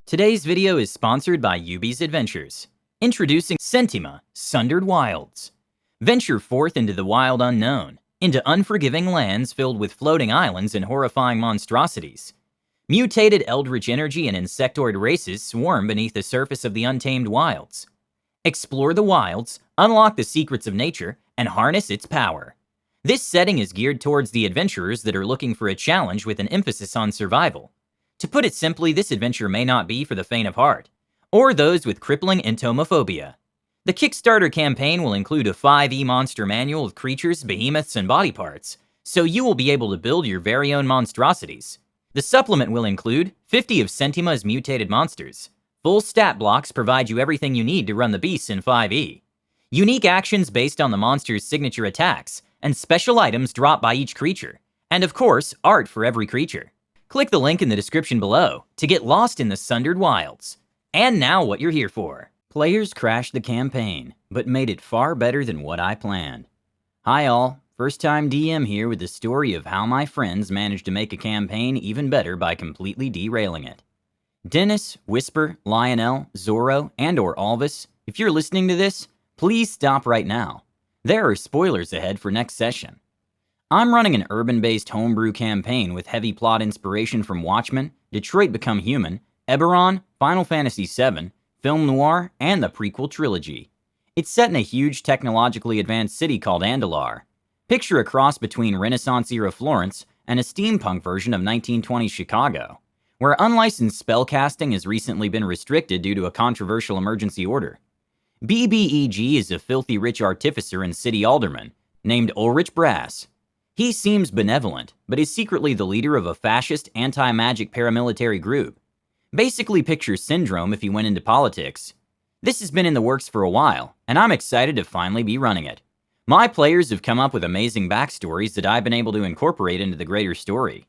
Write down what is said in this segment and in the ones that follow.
Today's video is sponsored by Yubi's Adventures. Introducing Sentima, Sundered Wilds. Venture forth into the wild unknown, into unforgiving lands filled with floating islands and horrifying monstrosities. Mutated eldritch energy and insectoid races swarm beneath the surface of the untamed wilds. Explore the wilds, unlock the secrets of nature, and harness its power. This setting is geared towards the adventurers that are looking for a challenge with an emphasis on survival. To put it simply, this adventure may not be for the faint of heart, or those with crippling entomophobia. The Kickstarter campaign will include a 5e monster manual of creatures, behemoths, and body parts, so you will be able to build your very own monstrosities. The supplement will include 50 of Sentima's mutated monsters. Full stat blocks provide you everything you need to run the beasts in 5e. Unique actions based on the monster's signature attacks, and special items dropped by each creature. And of course, art for every creature. Click the link in the description below to get lost in the Sundered Wilds. And now what you're here for. Players crashed the campaign, but made it far better than what I planned. Hi all, first time DM here with the story of how my friends managed to make a campaign even better by completely derailing it. Dennis, Whisper, Lionel, Zorro, and/or Alvis, if you're listening to this, please stop right now. There are spoilers ahead for next session. I'm running an urban-based homebrew campaign with heavy plot inspiration from Watchmen, Detroit Become Human, Eberron, Final Fantasy VII, Film Noir, and the prequel trilogy. It's set in a huge technologically advanced city called Andalar. Picture a cross between Renaissance-era Florence and a steampunk version of 1920s Chicago, where unlicensed spellcasting has recently been restricted due to a controversial emergency order. BBEG is a filthy rich artificer and city alderman named Ulrich Brass. He seems benevolent, but is secretly the leader of a fascist anti-magic paramilitary group. Basically picture Syndrome if he went into politics. This has been in the works for a while, and I'm excited to finally be running it. My players have come up with amazing backstories that I've been able to incorporate into the greater story.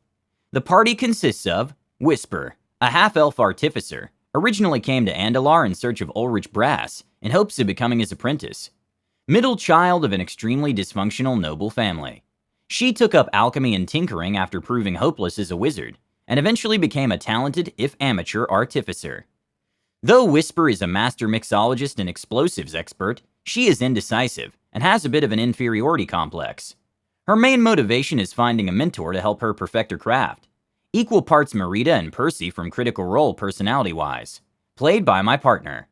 The party consists of Whisper, a half-elf artificer, originally came to Andalar in search of Ulrich Brass in hopes of becoming his apprentice. Middle child of an extremely dysfunctional noble family. She took up alchemy and tinkering after proving hopeless as a wizard, and eventually became a talented, if amateur, artificer. Though Whisper is a master mixologist and explosives expert, she is indecisive and has a bit of an inferiority complex. Her main motivation is finding a mentor to help her perfect her craft. Equal parts Marita and Percy from Critical Role personality-wise. Played by my partner.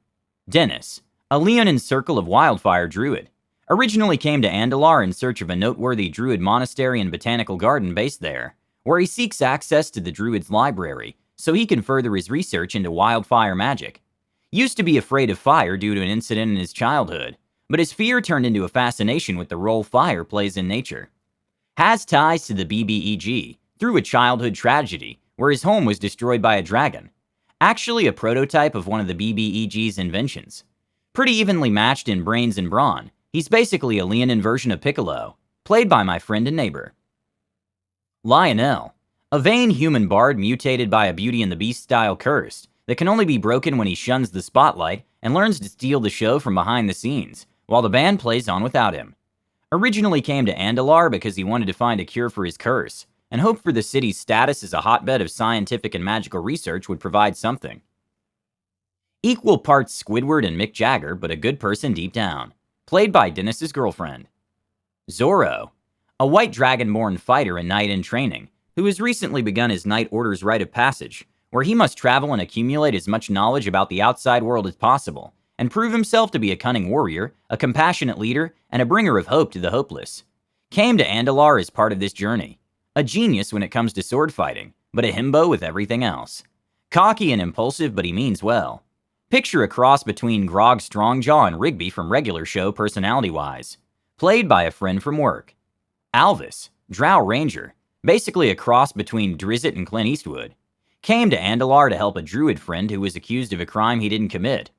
Dennis, a Leonin Circle of Wildfire druid. Originally came to Andalar in search of a noteworthy druid monastery and botanical garden based there, where he seeks access to the druid's library so he can further his research into wildfire magic. Used to be afraid of fire due to an incident in his childhood, but his fear turned into a fascination with the role fire plays in nature. Has ties to the BBEG through a childhood tragedy where his home was destroyed by a dragon. Actually a prototype of one of the BBEG's inventions. Pretty evenly matched in brains and brawn. He's basically a Leonin version of Piccolo, played by my friend and neighbor. Lionel, a vain human bard mutated by a Beauty and the Beast style curse that can only be broken when he shuns the spotlight and learns to steal the show from behind the scenes, while the band plays on without him. Originally came to Andalar because he wanted to find a cure for his curse, and hoped for the city's status as a hotbed of scientific and magical research would provide something. Equal parts Squidward and Mick Jagger, but a good person deep down. Played by Dennis's girlfriend. Zorro, a white dragonborn fighter and knight in training, who has recently begun his Knight Order's rite of passage, where he must travel and accumulate as much knowledge about the outside world as possible, and prove himself to be a cunning warrior, a compassionate leader, and a bringer of hope to the hopeless. Came to Andalar as part of this journey. A genius when it comes to sword fighting, but a himbo with everything else. Cocky and impulsive, but he means well. Picture a cross between Grog Strongjaw and Rigby from Regular Show personality-wise. Played by a friend from work. Alvis, Drow Ranger, basically a cross between Drizzt and Clint Eastwood. Came to Andalar to help a druid friend who was accused of a crime he didn't commit.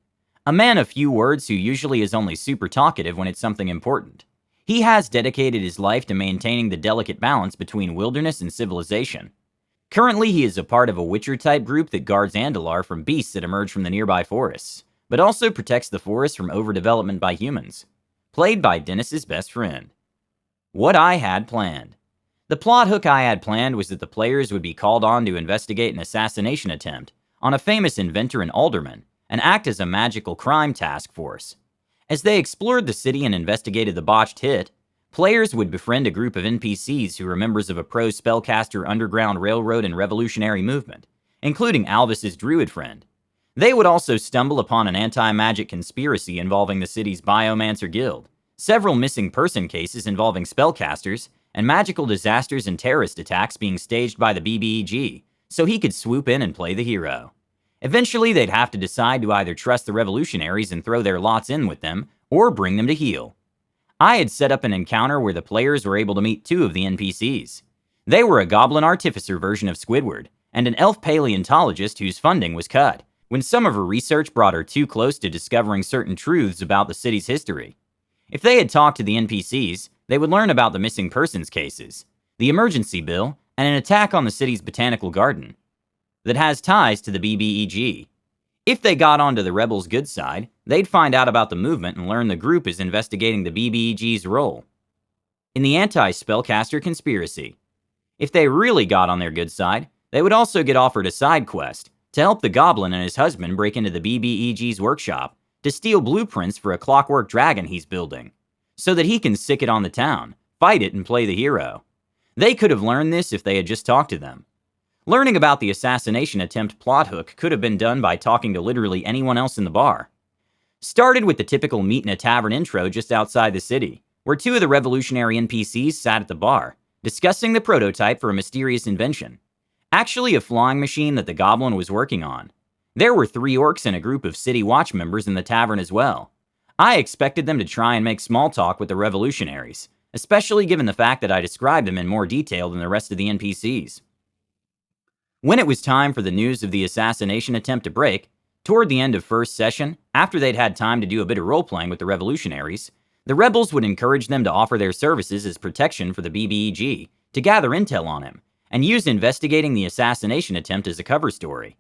A man of few words who usually is only super talkative when it's something important. He has dedicated his life to maintaining the delicate balance between wilderness and civilization. Currently, he is a part of a Witcher-type group that guards Andalar from beasts that emerge from the nearby forests, but also protects the forest from overdevelopment by humans. Played by Dennis's best friend. What I had planned. The plot hook I had planned was that the players would be called on to investigate an assassination attempt on a famous inventor and alderman and act as a magical crime task force. As they explored the city and investigated the botched hit, players would befriend a group of NPCs who were members of a pro-spellcaster underground railroad and revolutionary movement, including Alvis's druid friend. They would also stumble upon an anti-magic conspiracy involving the city's Biomancer Guild, several missing person cases involving spellcasters, and magical disasters and terrorist attacks being staged by the BBEG, so he could swoop in and play the hero. Eventually, they'd have to decide to either trust the revolutionaries and throw their lots in with them, or bring them to heel. I had set up an encounter where the players were able to meet two of the NPCs. They were a goblin artificer version of Squidward, and an elf paleontologist whose funding was cut, when some of her research brought her too close to discovering certain truths about the city's history. If they had talked to the NPCs, they would learn about the missing persons cases, the emergency bill, and an attack on the city's botanical garden that has ties to the BBEG. If they got onto the rebels' good side, they'd find out about the movement and learn the group is investigating the BBEG's role in the anti-spellcaster conspiracy. If they really got on their good side, they would also get offered a side quest to help the goblin and his husband break into the BBEG's workshop to steal blueprints for a clockwork dragon he's building, so that he can sick it on the town, fight it, and play the hero. They could have learned this if they had just talked to them. Learning about the assassination attempt plot hook could have been done by talking to literally anyone else in the bar. Started with the typical meet in a tavern intro just outside the city, where two of the revolutionary NPCs sat at the bar, discussing the prototype for a mysterious invention. Actually a flying machine that the goblin was working on. There were 3 orcs and a group of City Watch members in the tavern as well. I expected them to try and make small talk with the revolutionaries, especially given the fact that I described them in more detail than the rest of the NPCs. When it was time for the news of the assassination attempt to break, toward the end of first session, after they'd had time to do a bit of role-playing with the revolutionaries, the rebels would encourage them to offer their services as protection for the BBEG, to gather intel on him, and use investigating the assassination attempt as a cover story.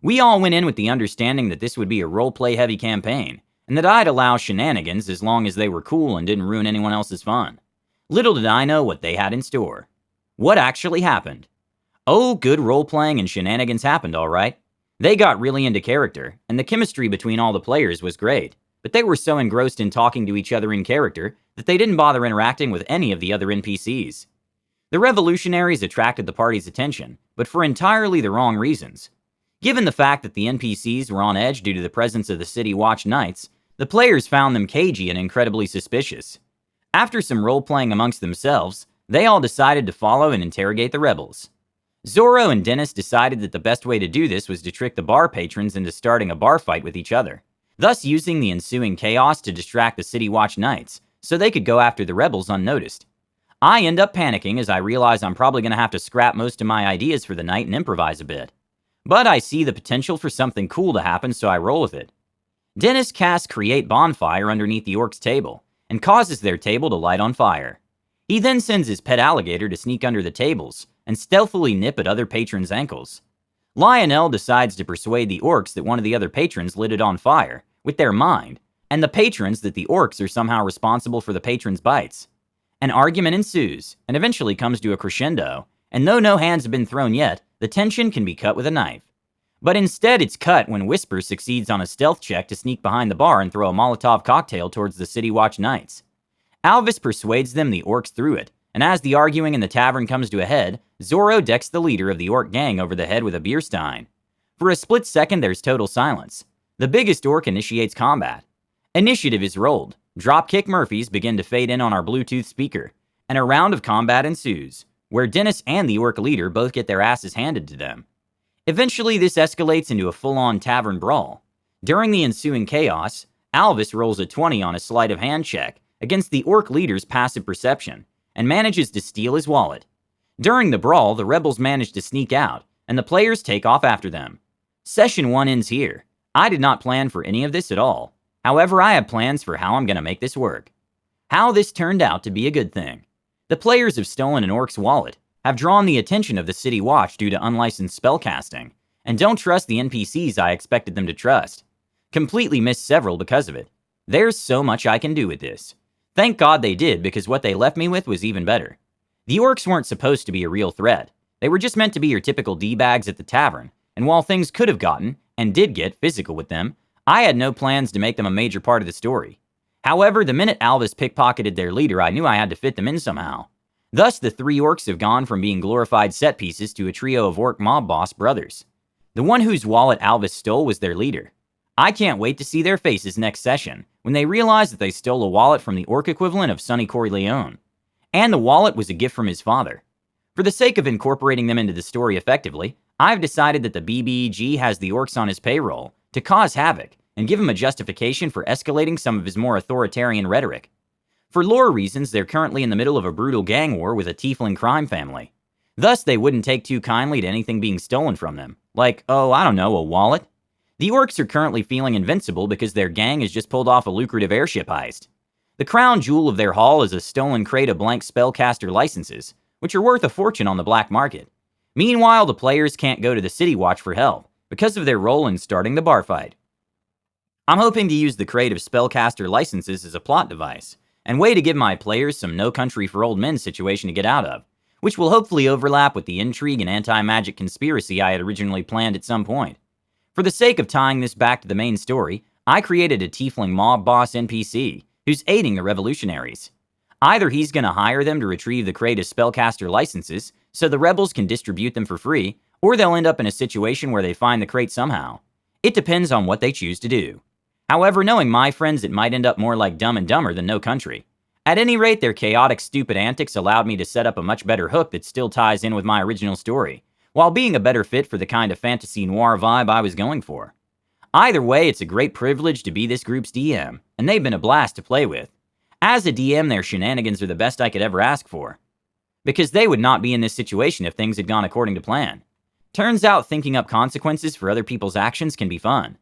We all went in with the understanding that this would be a role-play heavy campaign, and that I'd allow shenanigans as long as they were cool and didn't ruin anyone else's fun. Little did I know what they had in store. What actually happened? Oh, good role-playing and shenanigans happened, alright. They got really into character, and the chemistry between all the players was great, but they were so engrossed in talking to each other in character that they didn't bother interacting with any of the other NPCs. The revolutionaries attracted the party's attention, but for entirely the wrong reasons. Given the fact that the NPCs were on edge due to the presence of the City Watch Knights, the players found them cagey and incredibly suspicious. After some role-playing amongst themselves, they all decided to follow and interrogate the rebels. Zorro and Dennis decided that the best way to do this was to trick the bar patrons into starting a bar fight with each other, thus using the ensuing chaos to distract the City Watch Knights, so they could go after the rebels unnoticed. I end up panicking as I realize I'm probably going to have to scrap most of my ideas for the night and improvise a bit. But I see the potential for something cool to happen, so I roll with it. Dennis casts Create Bonfire underneath the orcs' table, and causes their table to light on fire. He then sends his pet alligator to sneak under the tables, and stealthily nip at other patrons' ankles. Lionel decides to persuade the orcs that one of the other patrons lit it on fire, with their mind, and the patrons that the orcs are somehow responsible for the patrons' bites. An argument ensues, and eventually comes to a crescendo, and though no hands have been thrown yet, the tension can be cut with a knife. But instead it's cut when Whisper succeeds on a stealth check to sneak behind the bar and throw a Molotov cocktail towards the City Watch Knights. Alvis persuades them the orcs threw it, and as the arguing in the tavern comes to a head, Zorro decks the leader of the orc gang over the head with a beer stein. For a split second there's total silence. The biggest orc initiates combat. Initiative is rolled. Dropkick Murphys begin to fade in on our Bluetooth speaker, and a round of combat ensues, where Dennis and the orc leader both get their asses handed to them. Eventually this escalates into a full-on tavern brawl. During the ensuing chaos, Alvis rolls a 20 on a sleight of hand check against the orc leader's passive perception, and manages to steal his wallet. During the brawl, the rebels manage to sneak out, and the players take off after them. Session 1 ends here. I did not plan for any of this at all. However, I have plans for how I'm going to make this work. How this turned out to be a good thing. The players have stolen an orc's wallet, have drawn the attention of the City Watch due to unlicensed spellcasting, and don't trust the NPCs I expected them to trust. Completely missed several because of it. There's so much I can do with this. Thank God they did, because what they left me with was even better. The orcs weren't supposed to be a real threat. They were just meant to be your typical D-bags at the tavern, and while things could have gotten, and did get, physical with them, I had no plans to make them a major part of the story. However, the minute Alvis pickpocketed their leader, I knew I had to fit them in somehow. Thus, the 3 orcs have gone from being glorified set pieces to a trio of orc mob boss brothers. The one whose wallet Alvis stole was their leader. I can't wait to see their faces next session, when they realize that they stole a wallet from the orc equivalent of Sonny Corleone. And the wallet was a gift from his father. For the sake of incorporating them into the story effectively, I've decided that the BBEG has the orcs on his payroll to cause havoc and give him a justification for escalating some of his more authoritarian rhetoric. For lore reasons, they're currently in the middle of a brutal gang war with a tiefling crime family. Thus, they wouldn't take too kindly to anything being stolen from them. Like, oh, I don't know, a wallet? The orcs are currently feeling invincible because their gang has just pulled off a lucrative airship heist. The crown jewel of their haul is a stolen crate of blank spellcaster licenses, which are worth a fortune on the black market. Meanwhile, the players can't go to the City Watch for help, because of their role in starting the bar fight. I'm hoping to use the crate of spellcaster licenses as a plot device, and way to give my players some no country for old men situation to get out of, which will hopefully overlap with the intrigue and anti-magic conspiracy I had originally planned at some point. For the sake of tying this back to the main story, I created a tiefling mob boss NPC, who's aiding the revolutionaries. Either he's gonna hire them to retrieve the crate of spellcaster licenses, so the rebels can distribute them for free, or they'll end up in a situation where they find the crate somehow. It depends on what they choose to do. However, knowing my friends, it might end up more like Dumb and Dumber than No Country. At any rate, their chaotic, stupid antics allowed me to set up a much better hook that still ties in with my original story, while being a better fit for the kind of fantasy noir vibe I was going for. Either way, it's a great privilege to be this group's DM, and they've been a blast to play with. As a DM, their shenanigans are the best I could ever ask for, because they would not be in this situation if things had gone according to plan. Turns out thinking up consequences for other people's actions can be fun.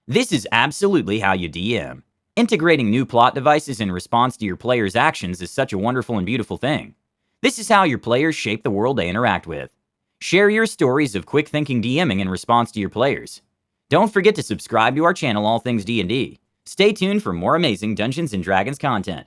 This is absolutely how you DM. Integrating new plot devices in response to your players' actions is such a wonderful and beautiful thing. This is how your players shape the world they interact with. Share your stories of quick-thinking DMing in response to your players. Don't forget to subscribe to our channel, All Things D&D. Stay tuned for more amazing Dungeons & Dragons content.